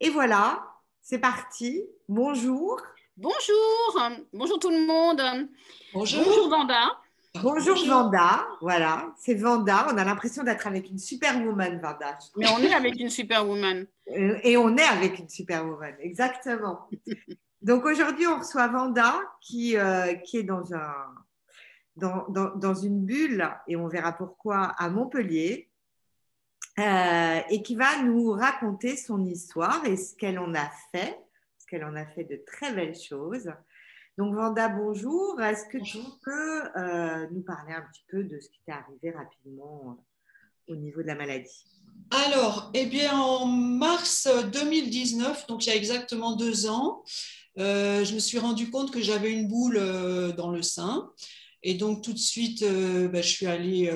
Et voilà, c'est parti. Bonjour. Bonjour, bonjour tout le monde. Bonjour Bonjour. Vanda. Bonjour Bonjour. Vanda. Voilà, c'est Vanda. On a l'impression d'être avec une superwoman, Vanda. Mais on est avec une superwoman. Et on est avec une superwoman, exactement. Donc aujourd'hui, on reçoit Vanda qui est dans une bulle, et on verra pourquoi, à Montpellier, et qui va nous raconter son histoire et ce qu'elle en a fait, parce qu'elle en a fait de très belles choses. Donc, Vanda, bonjour. Est-ce que tu Bonjour. peux nous parler un petit peu de ce qui t'est arrivé rapidement au niveau de la maladie? Alors, eh bien, en mars 2019, donc il y a exactement 2 ans, je me suis rendu compte que j'avais une boule dans le sein. Et donc, tout de suite, je suis allée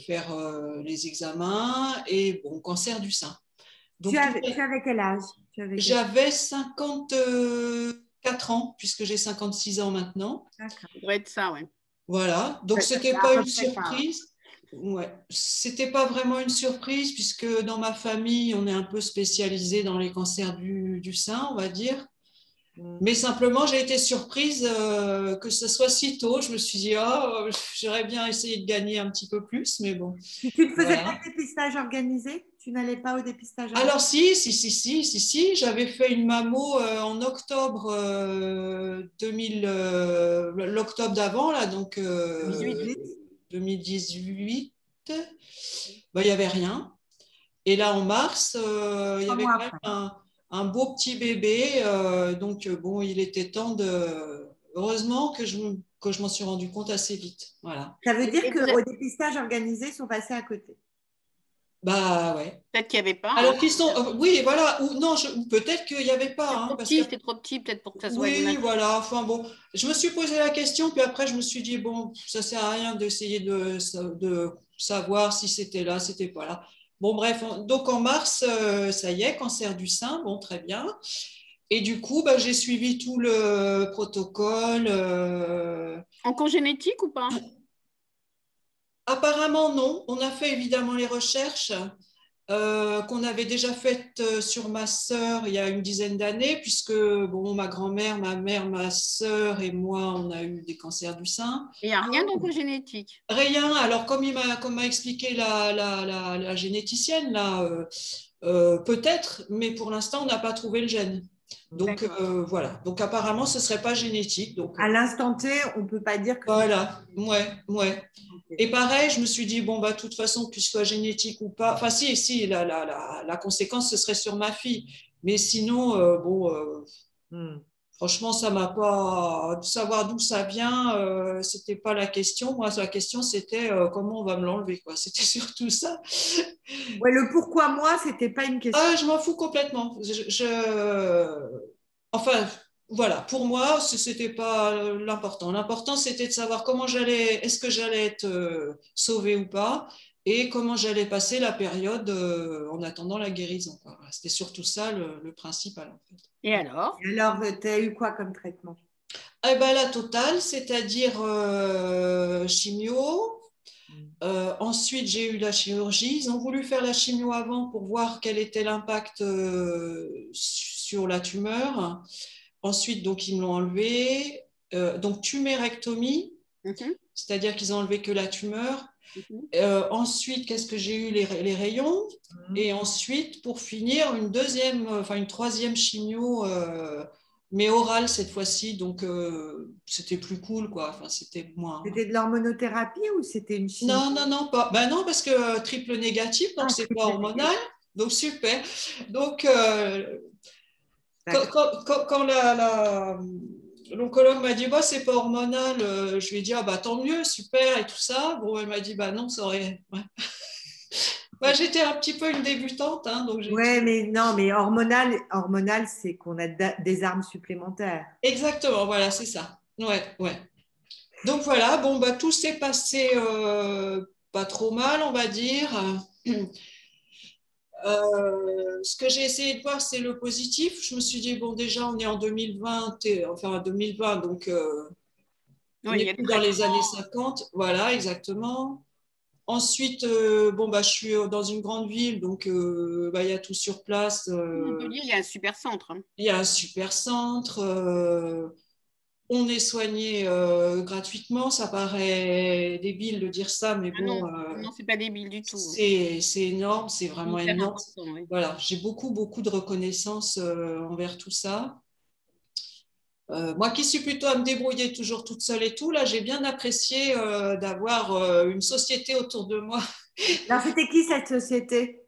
faire les examens et bon, cancer du sein. Tu Donc, avais, tu avais quel âge? Tu avais quel... j'avais 54 ans, puisque j'ai 56 ans maintenant. D'accord. Ça doit être ça, ouais. Voilà, donc Ça c'était fait à pas peu une près ça. surprise. Ouais, c'était pas vraiment une surprise puisque dans ma famille, on est un peu spécialisé dans les cancers du sein, on va dire. Mm. Mais simplement, j'ai été surprise que ce soit si tôt. Je me suis dit, ah, j'aurais bien essayé de gagner un petit peu plus, mais bon, Tu ne faisais pas voilà. de dépistage organisé? Tu n'allais pas au dépistage organisé? Alors si, j'avais fait une mammo en octobre 2000, l'octobre d'avant là, donc 18. 2018. Ben, il n'y avait rien. Et là en mars, il y Trois avait mois quand même après. un beau petit bébé, donc bon, il était temps de. Heureusement que je m'en suis rendu compte assez vite. Voilà. Ça veut dire Et vous qu'au êtes... dépistage organisé, ils sont passés à côté. Bah ouais. Peut-être qu'il n'y avait pas, Alors hein. qu'ils sont, oui, voilà, ou non, ou peut-être qu'il n'y avait pas, hein, parce que C'était trop petit peut-être pour que ça soit oui, hématique. voilà. Enfin bon, je me suis posé la question, puis après je me suis dit bon, ça sert à rien d'essayer de savoir si c'était là, c'était pas là. Bon bref, donc en mars, ça y est, cancer du sein, bon très bien. Et du coup, bah, j'ai suivi tout le protocole. En congénétique ou pas? Apparemment non. On a fait évidemment les recherches. Qu'on avait déjà faite sur ma sœur il y a une dizaine d'années, puisque bon, ma grand-mère, ma mère, ma sœur et moi, on a eu des cancers du sein. Il n'y a rien d'oncogénétique. Rien, alors comme m'a expliqué la généticienne, là, peut-être, mais pour l'instant, on n'a pas trouvé le gène. Donc D'accord. voilà, donc apparemment, ce ne serait pas génétique. Donc À l'instant T, on ne peut pas dire que c'est voilà, ouais, ouais. ok. Et pareil, je me suis dit, bon, bah, de toute façon, qu'il soit génétique ou pas, enfin, si, la conséquence, ce serait sur ma fille. Mais sinon, bon, Hmm. franchement, ça m'a pas. De savoir d'où ça vient, c'était pas la question. Moi, la question, c'était comment on va me l'enlever, quoi. C'était surtout ça. Ouais, le pourquoi moi, c'était pas une question. Ah, je m'en fous complètement. Enfin, voilà, pour moi, ce n'était pas l'important. L'important, c'était de savoir comment j'allais, est-ce que j'allais être sauvée ou pas, et comment j'allais passer la période en attendant la guérison, quoi. Voilà, c'était surtout ça le principal, en fait. Et alors? Et alors, tu as eu quoi comme traitement? Eh ben, la totale, c'est-à-dire chimio. Hmm. Ensuite, j'ai eu la chirurgie. Ils ont voulu faire la chimio avant pour voir quel était l'impact sur la tumeur. Ensuite, donc, ils me l'ont enlevé. Donc, tumérectomie, Mhm, c'est-à-dire qu'ils ont enlevé que la tumeur. mhm. Ensuite, qu'est-ce que j'ai eu? Les rayons. Hmm. Et ensuite, pour finir, une troisième chimio, mais orale cette fois-ci. Donc, c'était plus cool, quoi. Enfin, c'était moins. C'était de l'hormonothérapie ou c'était une chimie? Non, non, non, pas. Ben non, parce que triple négatif, donc Ah, c'est pas triple hormonal. négatif. Donc, super. Donc, D'accord. quand l'oncologue m'a dit bah, c'est pas hormonal, je lui ai dit ah, bah, tant mieux, super et tout ça. Bon, elle m'a dit bah non, ça aurait. Ouais. Bah, j'étais un petit peu une débutante, hein, donc j'ai dit Ouais, mais non, mais hormonal, c'est qu'on a des armes supplémentaires. exactement, voilà, c'est ça. Ouais, ouais. Donc voilà, bon, bah, tout s'est passé pas trop mal, on va dire. Ce que j'ai essayé de voir, c'est le positif. Je me suis dit, bon, déjà, on est en 2020, enfin 2020, donc on Oui, il n'est y a le plus dans les traitement. années 50. Voilà, exactement. Ensuite, bon, bah, je suis dans une grande ville, donc bah, il y a tout sur place. Montpellier, il y a un super centre. Il y a un super centre. On est soigné gratuitement. Ça paraît débile de dire ça, mais Ah bon, non, non, c'est pas débile du tout. c'est énorme, c'est C'est vraiment hyper énorme. important, oui. Voilà, j'ai beaucoup, beaucoup de reconnaissance envers tout ça. Moi qui suis plutôt à me débrouiller toujours toute seule et tout, là, j'ai bien apprécié d'avoir une société autour de moi. Alors, c'était qui cette société?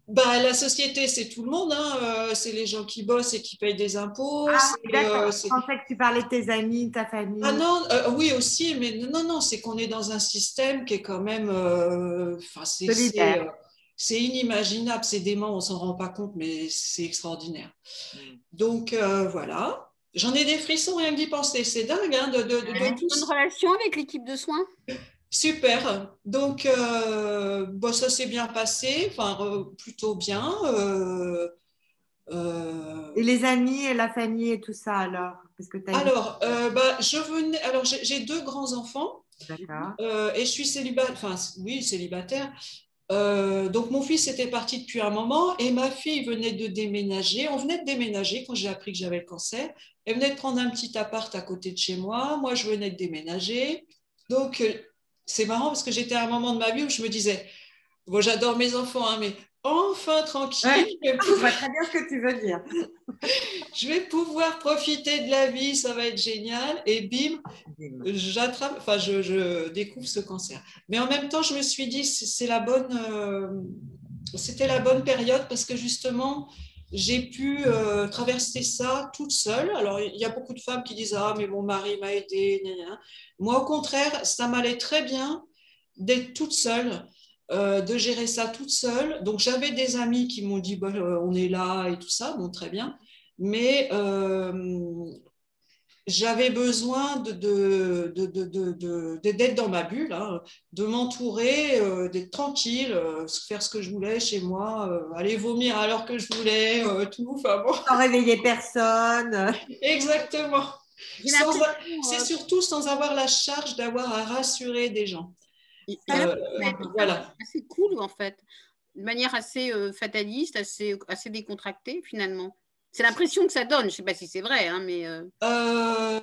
Bah, la société, c'est tout le monde, hein. C'est les gens qui bossent et qui payent des impôts. Ah oui, d'accord. Je pensais que tu parlais de tes amis, de ta Ah famille. non, oui aussi, mais non, non, c'est qu'on est dans un système qui est quand même, enfin, Solidaire. c'est inimaginable, c'est dément, on s'en rend pas compte, mais c'est extraordinaire. Donc voilà, j'en ai des frissons rien que d'y penser, c'est dingue hein, Tu as de une bonne tous. relation avec l'équipe de soins? Super. Donc bon, ça s'est bien passé, enfin plutôt bien. Et les amis et la famille et tout ça, alors? Parce que tu as une... Alors, bah, alors j'ai deux grands enfants. D'accord. Et je suis célibataire, enfin oui, célibataire. Donc mon fils était parti depuis un moment et ma fille venait de déménager. On venait de déménager quand j'ai appris que j'avais le cancer. Elle venait de prendre un petit appart à côté de chez moi. Moi, je venais de déménager. Donc c'est marrant parce que j'étais à un moment de ma vie où je me disais, bon, j'adore mes enfants, hein, mais enfin tranquille, Ouais, je vois très bien ce que tu veux dire. je vais pouvoir profiter de la vie, ça va être génial. Et bim, j'attrape, enfin, je découvre ce cancer. Mais en même temps, je me suis dit, c'est la bonne, c'était la bonne période parce que justement, j'ai pu traverser ça toute seule. Alors, il y a beaucoup de femmes qui disent, ah, mais mon mari m'a aidée. Gna, gna. Moi, au contraire, ça m'allait très bien d'être toute seule. De gérer ça toute seule. Donc, j'avais des amis qui m'ont dit, bah, on est là et tout ça, bon, très bien. Mais j'avais besoin d'être dans ma bulle, hein, de m'entourer, d'être tranquille, faire ce que je voulais chez moi, aller vomir à l'heure que je voulais, tout. Enfin bon, Sans réveiller personne. exactement. J'ai l'impression, C'est surtout sans avoir la charge d'avoir à rassurer des gens. j'ai Ça, l'impression Euh, que vous avez fait ça voilà. assez cool, en fait. De manière assez fataliste, assez décontractée, finalement. C'est l'impression que ça donne. Je ne sais pas si c'est vrai, hein, mais Euh,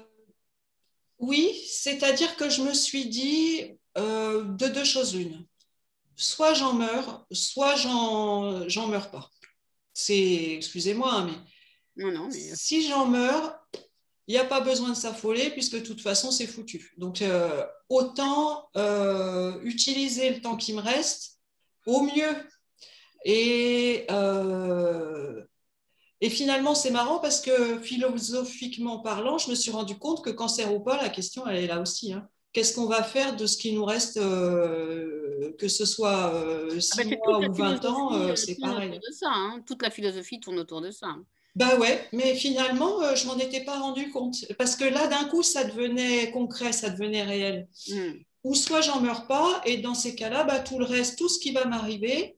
oui, c'est-à-dire que je me suis dit de deux choses l'une. Soit j'en meurs, soit j'en meurs pas. C'est, excusez-moi, hein, mais non, non, mais si j'en meurs, il n'y a pas besoin de s'affoler puisque de toute façon, c'est foutu. Donc, autant utiliser le temps qui me reste au mieux. Et, euh, et finalement, c'est marrant parce que philosophiquement parlant, je me suis rendu compte que cancer ou pas, la question, elle est là aussi. Hein. Qu'est-ce qu'on va faire de ce qui nous reste, que ce soit ah ben, 6 toute mois la ou 20 ans, philosophie c'est tourne autour pareil. de ça. Hein. Toute la philosophie tourne autour de ça. Bah ouais, mais finalement, je m'en étais pas rendu compte. Parce que là, d'un coup, ça devenait concret, ça devenait réel. Mm. Ou soit j'en meurs pas, et dans ces cas-là, bah, tout le reste, tout ce qui va m'arriver,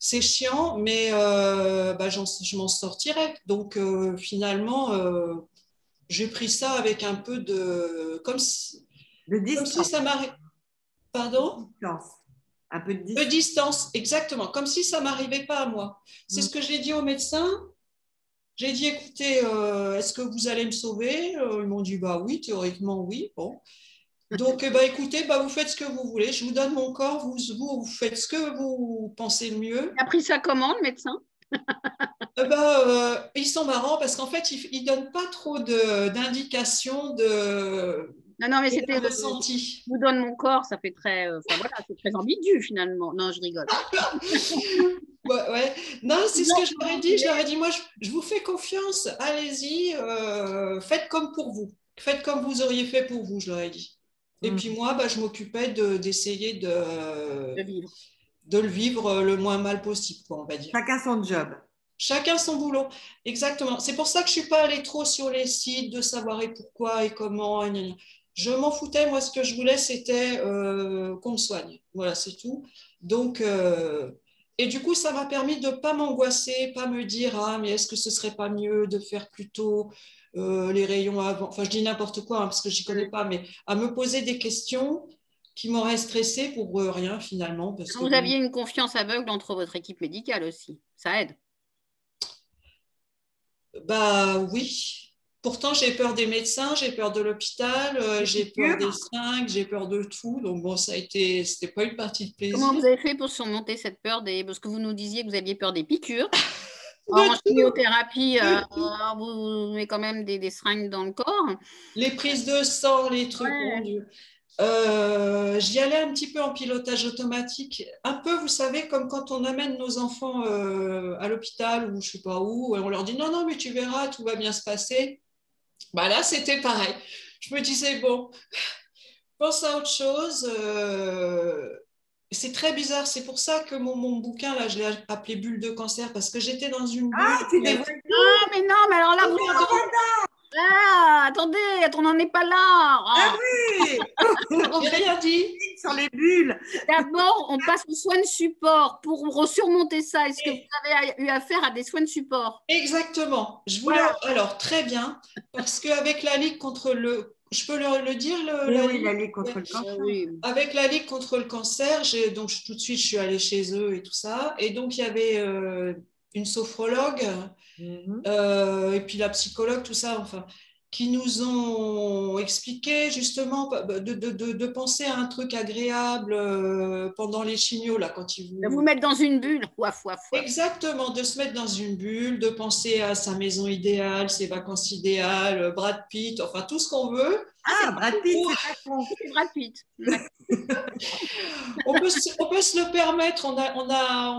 c'est chiant, mais bah, je m'en sortirai. Donc finalement, j'ai pris ça avec un peu de... De comme si distance. ça m'arrivait... Pardon? Distance. Un peu de De distance. distance, exactement, comme si ça m'arrivait pas à moi. C'est ce que j'ai dit au médecin. J'ai dit, écoutez, est-ce que vous allez me sauver? Ils m'ont dit, bah oui, théoriquement, oui. Bon. Donc, bah, écoutez, bah, vous faites ce que vous voulez. Je vous donne mon corps, vous faites ce que vous pensez le mieux. Il a pris ça comment, le médecin? Bah, ils sont marrants parce qu'en fait, ils ne donnent pas trop d'indications Non, non, mais de c'était leur je ressenti. vous donne mon corps, ça fait très, enfin voilà, c'est très ambigu finalement. Non, je rigole. Ouais, ouais. Non, c'est ce Non, que je leur ai dit. Je leur ai dit, moi, je vous fais confiance. Allez-y, faites comme pour vous. Faites comme vous auriez fait pour vous, je leur ai dit. Et puis moi, bah, je m'occupais d'essayer de vivre. de le vivre le moins mal possible, quoi, on va dire. Chacun son job. Chacun son boulot, exactement. C'est pour ça que je ne suis pas allée trop sur les sites de savoir et pourquoi et comment. Et gna gna. Je m'en foutais, moi, ce que je voulais, c'était qu'on me soigne. Voilà, c'est tout. Donc, et du coup, ça m'a permis de ne pas m'angoisser, pas me dire, ah, mais est-ce que ce ne serait pas mieux de faire plutôt les rayons avant. Enfin, je dis n'importe quoi, hein, parce que je n'y connais pas, mais à me poser des questions qui m'auraient stressée pour rien finalement. Parce que, Vous aviez une confiance aveugle entre votre équipe médicale aussi. Ça aide. bah oui. Pourtant, j'ai peur des médecins, j'ai peur de l'hôpital, j'ai peur des seringues, j'ai peur de tout. Donc bon, c'était pas une partie de Comment plaisir. vous avez fait pour surmonter cette peur des... Parce que vous nous disiez que vous aviez peur des piqûres. En De tout, chimiothérapie, de tout. vous mettez quand même des seringues dans le corps. Les prises de sang, les trucs, mon Ouais. Dieu. J'y allais un petit peu en pilotage automatique, un peu, vous savez, comme quand on amène nos enfants à l'hôpital ou je sais pas où, et on leur dit non, non, mais tu verras, tout va bien se passer. Bah là, c'était pareil. Je me disais, bon, pense à autre chose. C'est très bizarre. C'est pour ça que mon bouquin, là, je l'ai appelé Bulle de cancer, parce que j'étais dans une Ah, bulle. tu dévoiles tout. Ah, mais non, mais alors là, vous... Ah, attendez, on n'en est pas là. Ah Ah. oui. On J'ai fait rien dit. sur les bulles. D'abord, on passe aux soins de support pour surmonter ça. Est-ce que vous Et avez eu affaire à des soins de support? exactement. Je voulais, Voilà. alors, très bien, parce qu'avec la Ligue contre le... Je peux le dire, Oui, la oui, la Ligue? Ligue contre Ouais. le cancer. Oui. Avec la Ligue contre le cancer, donc tout de suite, je suis allée chez eux et tout ça. Et donc, il y avait une sophrologue Mhm. et puis la psychologue, tout ça, enfin, qui nous ont expliqué justement de penser à un truc agréable pendant les chimios, là, quand ils Vous vous... mettre dans une bulle. Ouaf, ouaf, ouaf. Exactement, de se mettre dans une bulle, de penser à sa maison idéale, ses vacances idéales, Brad Pitt, enfin tout ce qu'on veut. Ah, c'est Ah, Brad Pitt, Pour- c'est pas con. Brad Pitt. D'accord. on peut se le permettre, on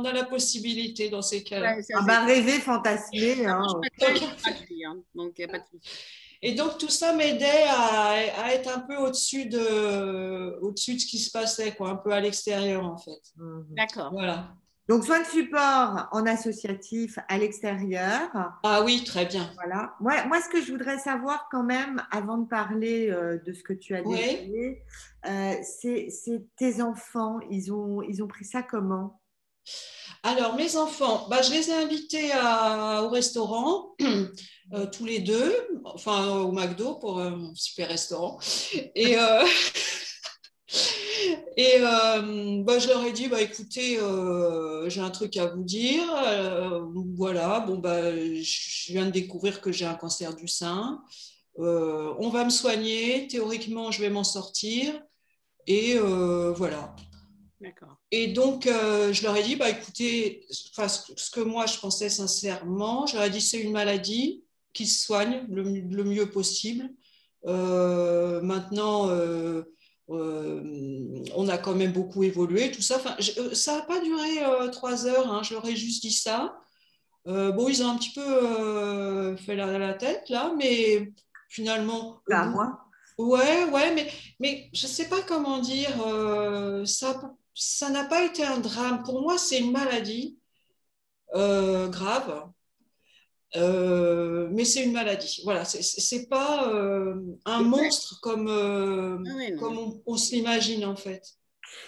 a la possibilité dans ces cas-là. Ouais, ça, Ah c'est... bah, rêver, fantasmer. Ça mange Hein. pas de pain, c'est gratuit, hein. Donc, il n'y a pas de souci. Et donc, tout ça m'aidait à être un peu au-dessus de ce qui se passait, quoi, un peu à l'extérieur, en fait. Mhm. D'accord. Voilà. Donc, soins de support en associatif à l'extérieur. Ah oui, très bien. Voilà. Moi, ce que je voudrais savoir quand même, avant de parler de ce que tu as Oui. dévoilé, c'est tes enfants, ils ont pris ça comment? Alors, mes enfants, bah, je les ai invités au restaurant, tous les deux, enfin au McDo pour un super restaurant. Et, bah, je leur ai dit, bah, écoutez, j'ai un truc à vous dire. Voilà, bon, bah, je viens de découvrir que j'ai un cancer du sein. On va me soigner. Théoriquement, je vais m'en sortir. Et voilà. D'accord. Et donc, je leur ai dit, bah, écoutez, enfin, ce que moi, je pensais sincèrement, je leur ai dit, c'est une maladie qui se soigne le mieux possible. Maintenant, on a quand même beaucoup évolué, tout ça. Enfin, ça n'a pas duré 3 heures, hein, je leur ai juste dit ça. Bon, ils ont un petit peu fait la tête, là, mais finalement, au Là, bout, moi. ouais, ouais, mais je ne sais pas comment dire, ça n'a pas été un drame. Pour moi, c'est une maladie grave, mais c'est une maladie. Voilà, c'est pas un Et vous monstre ah ouais, non. comme on se l'imagine en fait.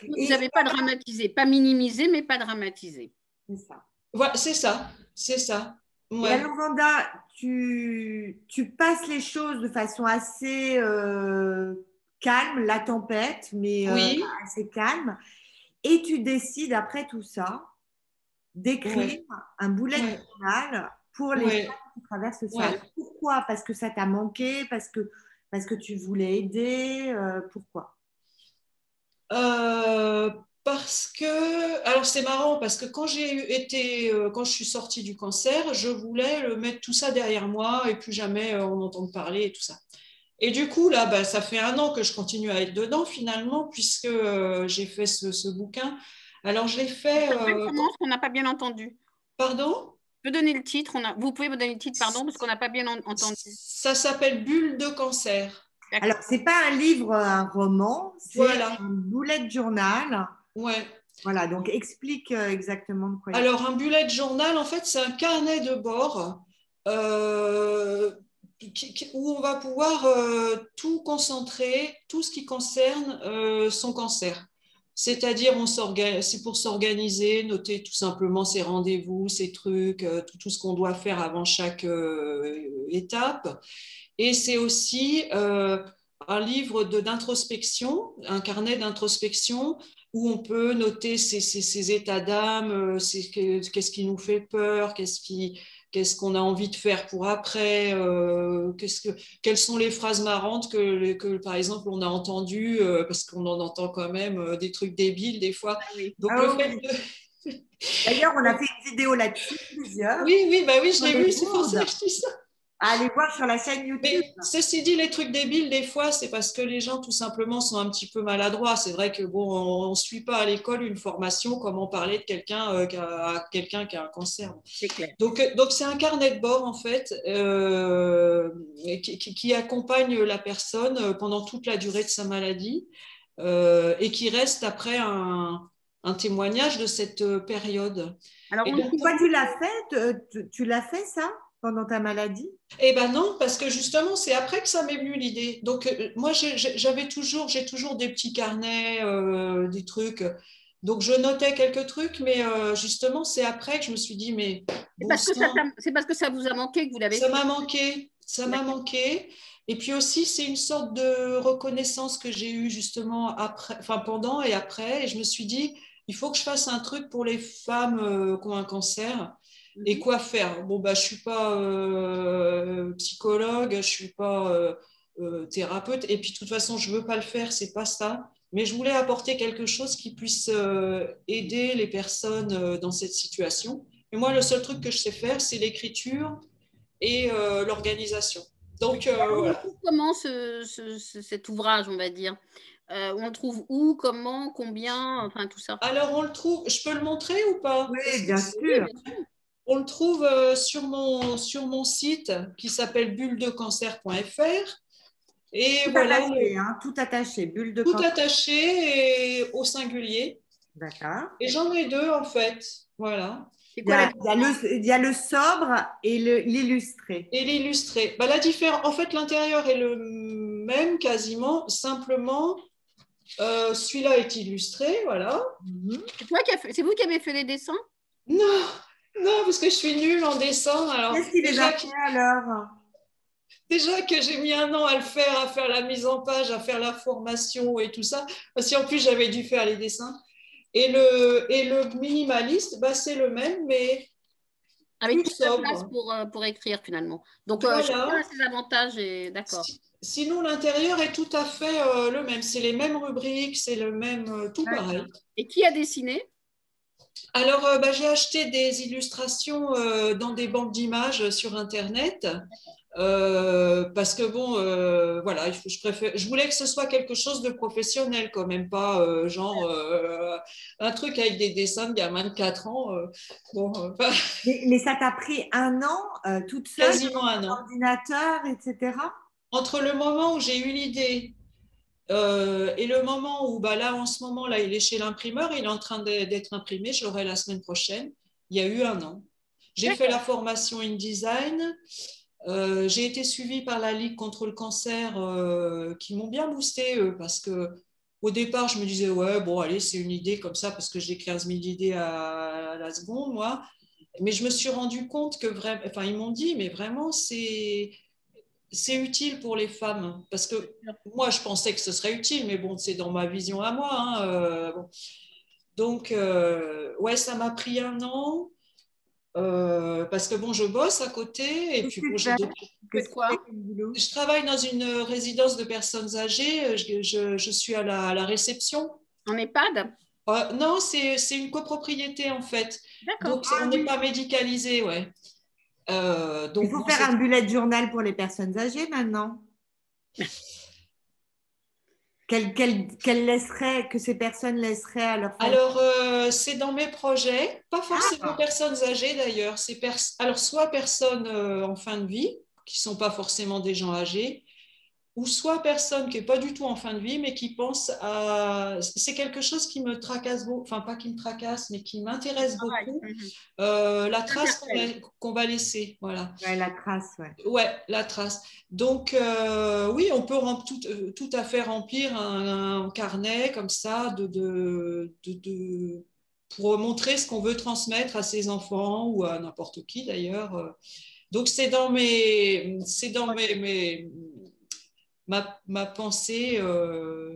Vous Et n'avez pas dramatisé, pas minimisé, mais pas dramatisé. c'est ça. Voilà, c'est ça, c'est ça. Et Ouais, alors, Vanda, tu passes les choses de façon assez calme, la tempête, mais oui, assez calme. Et tu décides, après tout ça, d'écrire ouais, un bullet ouais, journal pour les ouais, femmes qui traversent ça. ouais. Alors, pourquoi? Parce que ça t'a manqué? Parce que tu voulais aider? Pourquoi? Euh, parce que, alors c'est marrant, parce que quand je suis sortie du cancer, je voulais mettre tout ça derrière moi et plus jamais en entendre parler et tout ça. Et du coup, là, bah, ça fait 1 an que je continue à être dedans finalement, puisque j'ai fait ce bouquin. Alors, je l'ai Ça fait, s'appelle comment? Parce qu'on n'a pas bien entendu. pardon, Je peux donner le titre. Vous pouvez me donner le titre, pardon, parce qu'on n'a pas bien entendu. ça s'appelle Bulle de cancer. Alors, D'accord. c'est pas un livre, un roman, c'est Voilà, un bullet journal. ouais. Voilà, donc explique exactement de quoi il Alors, un bullet journal, en fait, c'est un carnet de bord euh, où on va pouvoir tout concentrer, tout ce qui concerne son cancer. C'est-à-dire, c'est pour s'organiser, noter tout simplement ses rendez-vous, ses trucs, tout ce qu'on doit faire avant chaque étape. Et c'est aussi un livre d'introspection, un carnet d'introspection où on peut noter ses états d'âme, qu'est-ce qui nous fait peur, qu'est-ce qu'on a envie de faire pour après, quelles sont les phrases marrantes par exemple, on a entendues, parce qu'on en entend quand même des trucs débiles des fois. Ah oui. Donc, Ah le oui. fait de... D'ailleurs, on a fait une vidéo là-dessus, plusieurs. Oui, bah oui, je Sur l'ai des vu, c'est pour ça bourdes. que je dis ça. Allez voir sur la chaîne YouTube. Mais ceci dit, les trucs débiles, des fois, c'est parce que les gens, tout simplement, sont un petit peu maladroits. C'est vrai que bon, on ne suit pas à l'école une formation comment parler de quelqu'un qui a un cancer. C'est clair. Donc c'est un carnet de bord, en fait, qui accompagne la personne pendant toute la durée de sa maladie et qui reste après un témoignage de cette période. Alors, Et on le donc, trouve Toi, tu l'as fait, tu l'as fait ça pendant ta maladie? eh ben non, parce que justement, c'est après que ça m'est venu l'idée. Donc, moi, j'ai toujours des petits carnets, des trucs. Donc, je notais quelques trucs, mais justement, c'est après que je me suis dit, mais bon sang, c'est parce que ça vous a manqué que vous l'avez ça fait. m'a manqué, ça m'a manqué. Et puis aussi, c'est une sorte de reconnaissance que j'ai eue justement après, enfin pendant et après. Et je me suis dit, il faut que je fasse un truc pour les femmes qui ont un cancer. Et quoi faire? Bon, bah, je ne suis pas psychologue, je ne suis pas thérapeute. Et puis, de toute façon, je ne veux pas le faire, c'est pas ça. Mais je voulais apporter quelque chose qui puisse aider les personnes dans cette situation. Et moi, le seul truc que je sais faire, c'est l'écriture et l'organisation. Donc, Alors, on le voilà. trouve comment cet ouvrage, on va dire? On le trouve où, comment, combien, enfin tout ça. Alors, on le trouve, je peux le montrer ou pas? Oui, bien Oui, sûr. bien sûr. On le trouve sur mon site qui s'appelle bulledecancer.fr. Et Tout voilà, attaché, hein, tout attaché. Bulle de tout cancer. attaché et au singulier. D'accord. Et j'en ai deux, en fait. Voilà. C'est Il y quoi la a, différence? il y a le sobre et l'illustré. Et l'illustré. Bah, la différence, en fait, l'intérieur est le même quasiment. Simplement, celui-là est illustré. Voilà. C'est vous qui avez fait les dessins? Non, non, parce que je suis nulle en dessin. Alors, Qu'est-ce qui les a fait alors? déjà que j'ai mis un an à le faire, à faire la mise en page, à faire la formation et tout ça, parce qu'en plus j'avais dû faire les dessins. Et le minimaliste, bah, c'est le même, mais Avec plus plus de place sobre. pour écrire finalement. Donc chacun a Voilà. ses avantages et d'accord. Sinon, l'intérieur est tout à fait le même. C'est les mêmes rubriques, c'est le même, tout pareil. Et qui a dessiné? Alors, bah, j'ai acheté des illustrations dans des banques d'images sur Internet. Parce que bon, voilà, je voulais que ce soit quelque chose de professionnel quand même, pas genre un truc avec des dessins de gamins de 4 ans. Bon, Mais ça t'a pris un an toute seule quasiment devant un ton an. ordinateur, etc. Entre le moment où j'ai eu l'idée et le moment où, bah là, en ce moment, là, il est chez l'imprimeur, il est en train d'être imprimé, je l'aurai la semaine prochaine. Il y a eu un an. J'ai fait la formation InDesign. J'ai été suivie par la Ligue contre le cancer qui m'ont bien boosté parce que au départ, je me disais, ouais, bon, allez, c'est une idée comme ça parce que j'ai 15 000 idées à la seconde, moi. Mais je me suis rendu compte que vraiment, enfin, ils m'ont dit, mais vraiment, c'est utile pour les femmes parce que moi, je pensais que ce serait utile, mais bon, c'est dans ma vision à moi. Hein, bon. Donc, ouais, ça m'a pris un an. Parce que bon, je bosse à côté et Qu'est-ce puis que bon, tu fais? Faites Qu'est-ce que tu fais quoi? comme boulot? je travaille dans une résidence de personnes âgées. Je suis à la réception. En EHPAD? Non, c'est une copropriété en fait. D'accord. Donc, Ah on n'est oui. pas médicalisé, ouais. Il Donc, faut bon, faire un bullet journal pour les personnes âgées maintenant. Que ces personnes laisseraient à leur famille. alors, c'est dans mes projets, pas forcément Ah, personnes âgées d'ailleurs. Alors, soit personnes en fin de vie, qui ne sont pas forcément des gens âgés, ou soit personne qui n'est pas du tout en fin de vie, mais qui pense à... C'est quelque chose qui me tracasse beaucoup, enfin pas qui me tracasse, mais qui m'intéresse beaucoup, Mhm. la trace Interpelle. qu'on va laisser. Voilà. ouais, la trace, ouais. Ouais, la trace. Donc, oui, on peut tout à fait remplir un carnet comme ça pour montrer ce qu'on veut transmettre à ses enfants ou à n'importe qui d'ailleurs. Donc, c'est dans ma pensée,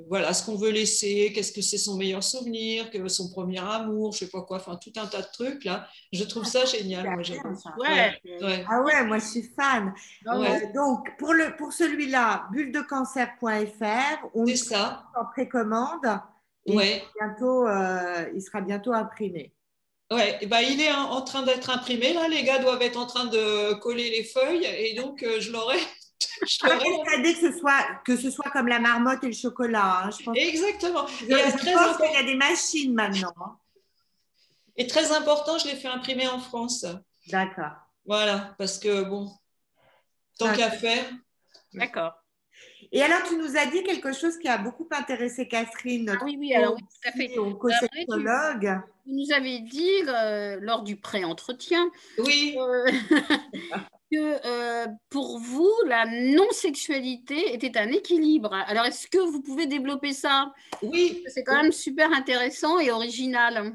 voilà, ce qu'on veut laisser, qu'est-ce que c'est son meilleur souvenir, que son premier amour, je sais pas quoi, enfin tout un tas de trucs là. Je trouve ça génial, moi Super bien, j'adore. ça. Ouais. Ouais, Ah ouais, moi je suis fan. Ah oui. ouais, Donc pour celui-là, bulledecancer.fr, on le c'est trouve ça. en précommande et Ouais, il sera bientôt imprimé. ouais. Et ben, il est en train d'être imprimé là. Les gars doivent être en train de coller les feuilles et donc je l'aurai, je Pas l'aurai. persuadée que ce soit comme la marmotte et le chocolat, hein. Exactement. Je pense qu'il y a des machines maintenant, hein. Et très important, je l'ai fait imprimer en France. D'accord. Voilà, parce que bon, tant Ça- qu'à faire. D'accord. Et alors, tu nous as dit quelque chose qui a beaucoup intéressé Catherine, Ah notre oui, oui, alors oui, tout à fait. Après, oncosexologue. tu nous avais dit lors du pré-entretien Oui, euh, que pour vous, la non-sexualité était un équilibre. Alors, est-ce que vous pouvez développer ça? Parce que oui. c'est quand même super intéressant et original.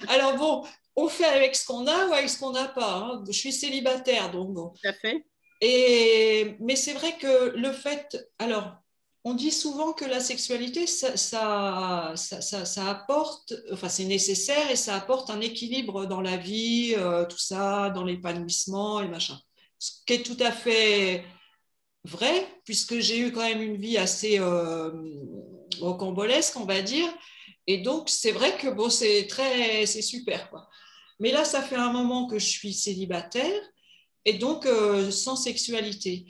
Alors bon, on fait avec ce qu'on a ou avec ce qu'on n'a pas, hein. Je suis célibataire, donc bon. Tout à fait. Mais c'est vrai que le fait, alors, on dit souvent que la sexualité, ça apporte, enfin, c'est nécessaire et ça apporte un équilibre dans la vie, tout ça, dans l'épanouissement et machin. Ce qui est tout à fait vrai, puisque j'ai eu quand même une vie assez rocambolesque, on va dire. Et donc, c'est vrai que bon, c'est super, quoi. Mais là, ça fait un moment que je suis célibataire et donc sans sexualité.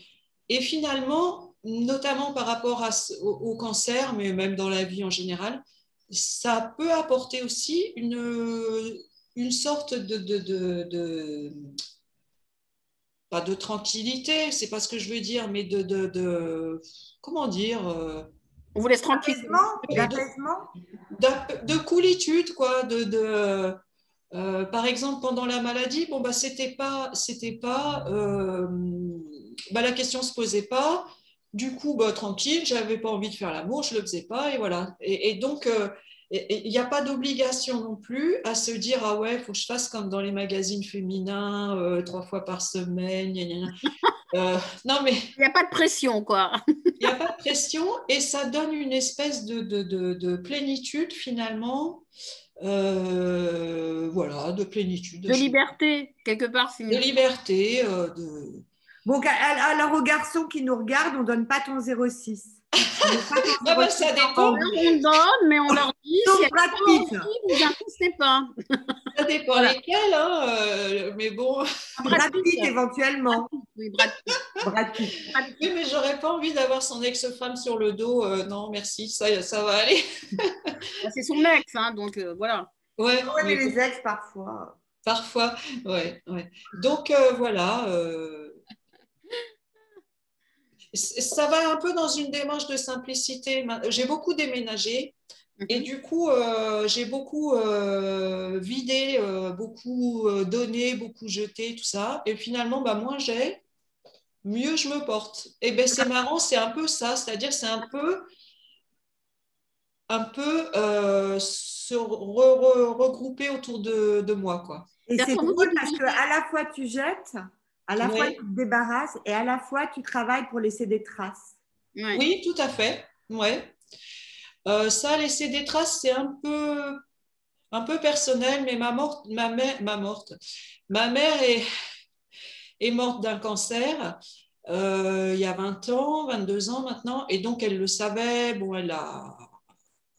Et finalement, notamment par rapport au cancer, mais même dans la vie en général, ça peut apporter aussi une sorte pas de tranquillité, c'est pas ce que je veux dire, mais comment dire, On vous laisse tranquille. D'apaisement. de coolitude, quoi, par exemple, pendant la maladie, bon, bah, bah, la question se posait pas. Du coup, bah, tranquille, j'avais pas envie de faire l'amour, je le faisais pas, et voilà. Et donc, il n'y a pas d'obligation non plus à se dire, ah ouais, il faut que je fasse comme dans les magazines féminins, 3 fois par semaine, gna, gna, gna. Non, mais Il n'y a pas de pression, quoi. il n'y a pas de pression et ça donne une espèce de plénitude finalement. Voilà, de plénitude, De liberté, quelque part, c'est de une... liberté. Bon, alors aux garçons qui nous regardent, on donne pas ton 06. On met pas ton Ah ben, 06 ça en dépend. banque. On donne, mais on leur dit, si Donc, elle Brad n'a pas Pitt. envie, vous insistez pas. Ça dépend Voilà. lesquels, hein, mais bon. Ah, Brad Pitt, éventuellement. Oui, Brad Pitt. Brad Pitt. Brad Oui, Pitt. mais j'aurais pas envie d'avoir son ex-femme sur le dos. Non, merci, ça va aller. C'est son ex, hein, donc voilà. Ouais, Ouais, mais mais bon, les ex, parfois. parfois, ouais, ouais. Donc voilà, ça va un peu dans une démarche de simplicité. J'ai beaucoup déménagé. Et Mhm. du coup, j'ai beaucoup vidé, beaucoup donné, beaucoup jeté, tout ça. Et finalement, bah, moins j'ai, mieux je me porte. Et ben c'est marrant, c'est un peu ça, c'est-à-dire c'est un peu se regrouper autour de moi, quoi. Et C'est-à-dire c'est quand vous drôle dites parce que vider, à la fois tu jettes, à la fois tu Oui, te débarrasses et à la fois tu travailles pour laisser des traces. ouais. oui, tout à fait. Ouais. Ça, laisser des traces, c'est un peu personnel, mais ma mère est morte d'un cancer il y a 20 ans, 22 ans maintenant, et donc elle le savait. Bon,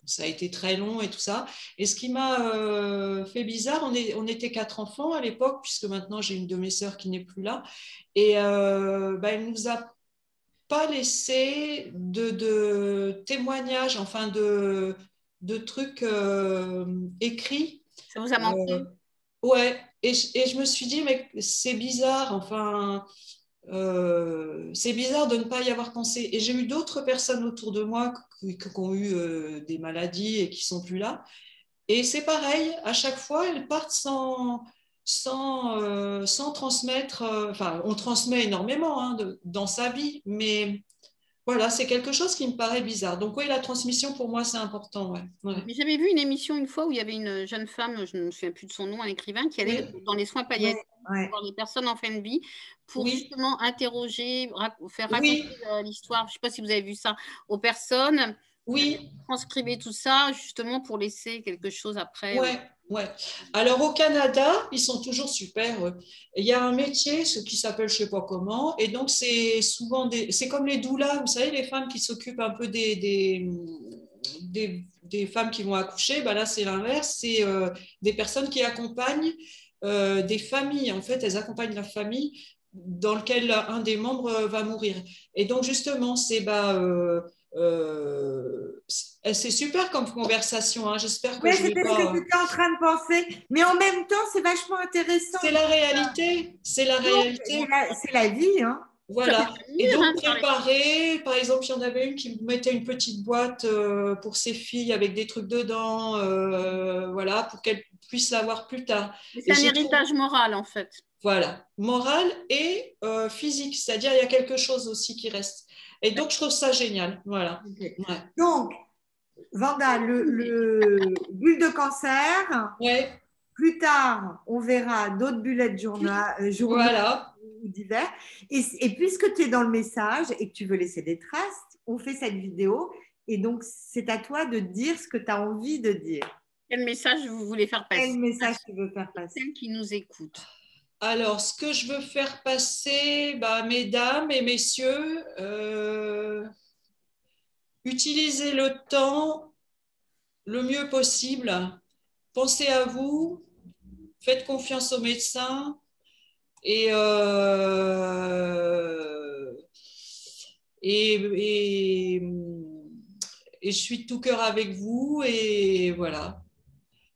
ça a été très long et tout ça. Et ce qui m'a fait bizarre, on était 4 enfants à l'époque, puisque maintenant j'ai une de mes sœurs qui n'est plus là, et bah, elle nous a pas laissé de témoignages, enfin de trucs écrits. Ça vous a Euh, manqué? ouais, et je me suis dit, mais c'est bizarre, enfin, c'est bizarre de ne pas y avoir pensé. Et j'ai eu d'autres personnes autour de moi qui ont eu des maladies et qui sont plus là. Et c'est pareil, à chaque fois, elles partent sans transmettre. Enfin, on transmet énormément hein, dans sa vie, mais voilà, c'est quelque chose qui me paraît bizarre. Donc oui, la transmission pour moi, c'est important. Ouais. Ouais. Mais j'avais vu une émission une fois où il y avait une jeune femme, je ne me souviens plus de son nom, un écrivain, qui allait Oui, dans les soins Ouais, palliatifs, ouais. voir les personnes en fin de vie, pour oui, justement interroger, faire raconter oui, l'histoire, je ne sais pas si vous avez vu ça, aux personnes, oui. transcriber tout ça, justement pour laisser quelque chose après. Ouais, ouais. Alors au Canada, ils sont toujours super. Il y a un métier, ce qui s'appelle je sais pas comment, et donc c'est souvent c'est comme les doulas, vous savez, les femmes qui s'occupent un peu des femmes qui vont accoucher. Ben là, c'est l'inverse, c'est des personnes qui accompagnent des familles. En fait, elles accompagnent la famille dans laquelle un des membres va mourir. Et donc justement, c'est super comme conversation, hein. J'espère que Ouais, je vais c'était ce que pas. tu étais en train de penser. Mais en même temps, c'est vachement intéressant. C'est la réalité, c'est la Donc, réalité. c'est la vie, hein. Ça fait Voilà. Et plaisir, hein, donc de parler. préparer, par exemple, il y en avait une qui mettait une petite boîte pour ses filles avec des trucs dedans, voilà, pour qu'elles puissent l'avoir plus tard. Mais c'est Et un j'ai trouvé, héritage moral, en fait. voilà, moral et physique, c'est-à-dire il y a quelque chose aussi qui reste. Et donc je trouve ça génial, voilà. Ok. Ouais, Donc, Vanda, le bulle de cancer, ouais, plus tard, on verra d'autres bullets journaux voilà. ou divers. Et puisque tu es dans le message et que tu veux laisser des traces, on fait cette vidéo. Et donc, c'est à toi de dire ce que tu as envie de dire. Quel message vous voulez faire Quel passer à message tu veux faire passer? celles qui nous écoutent? Alors, ce que je veux faire passer, bah, mesdames et messieurs, utilisez le temps le mieux possible. Pensez à vous, faites confiance aux médecins et, et, et, et je suis de tout cœur avec vous et voilà.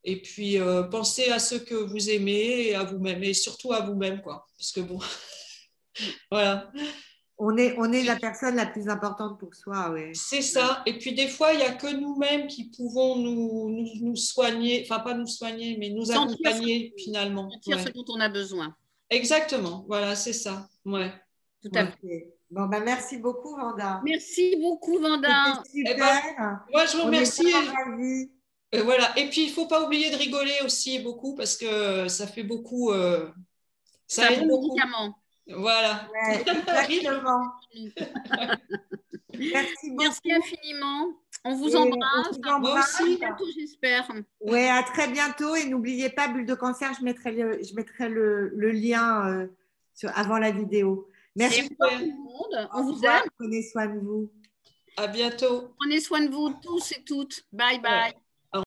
Et puis pensez à ceux que vous aimez et à vous-même et surtout à vous-même quoi. Parce que bon, voilà. On est la personne la plus importante pour soi, oui. C'est ça. Et puis des fois, il n'y a que nous-mêmes qui pouvons nous soigner, enfin pas nous soigner, mais nous Sentir accompagner finalement. ce Ouais. dont on a besoin. Exactement. Voilà, c'est ça. Ouais. Tout à Ouais. fait. Ok. Bon, ben, merci beaucoup, Vanda. Merci beaucoup, C'était Vanda. Eh ben, super. moi, je vous On est remercie. vraiment ravis. Voilà. Et puis, il ne faut pas oublier de rigoler aussi beaucoup parce que ça fait beaucoup, C'est ça un aide bon beaucoup. médicament. Voilà. Ouais, Rire. exactement. Merci Merci beaucoup. infiniment. On vous Et on embrasse. vous Moi embrasse. À aussi. bientôt, j'espère. Ouais, à très bientôt. Et n'oubliez pas, Bulle de cancer, je mettrai le lien avant la vidéo. Et Merci. au revoir Super. tout le monde. Au On vous revoir. aime. Prenez soin de vous. À bientôt. Prenez soin de vous tous et toutes. Bye Ouais. bye.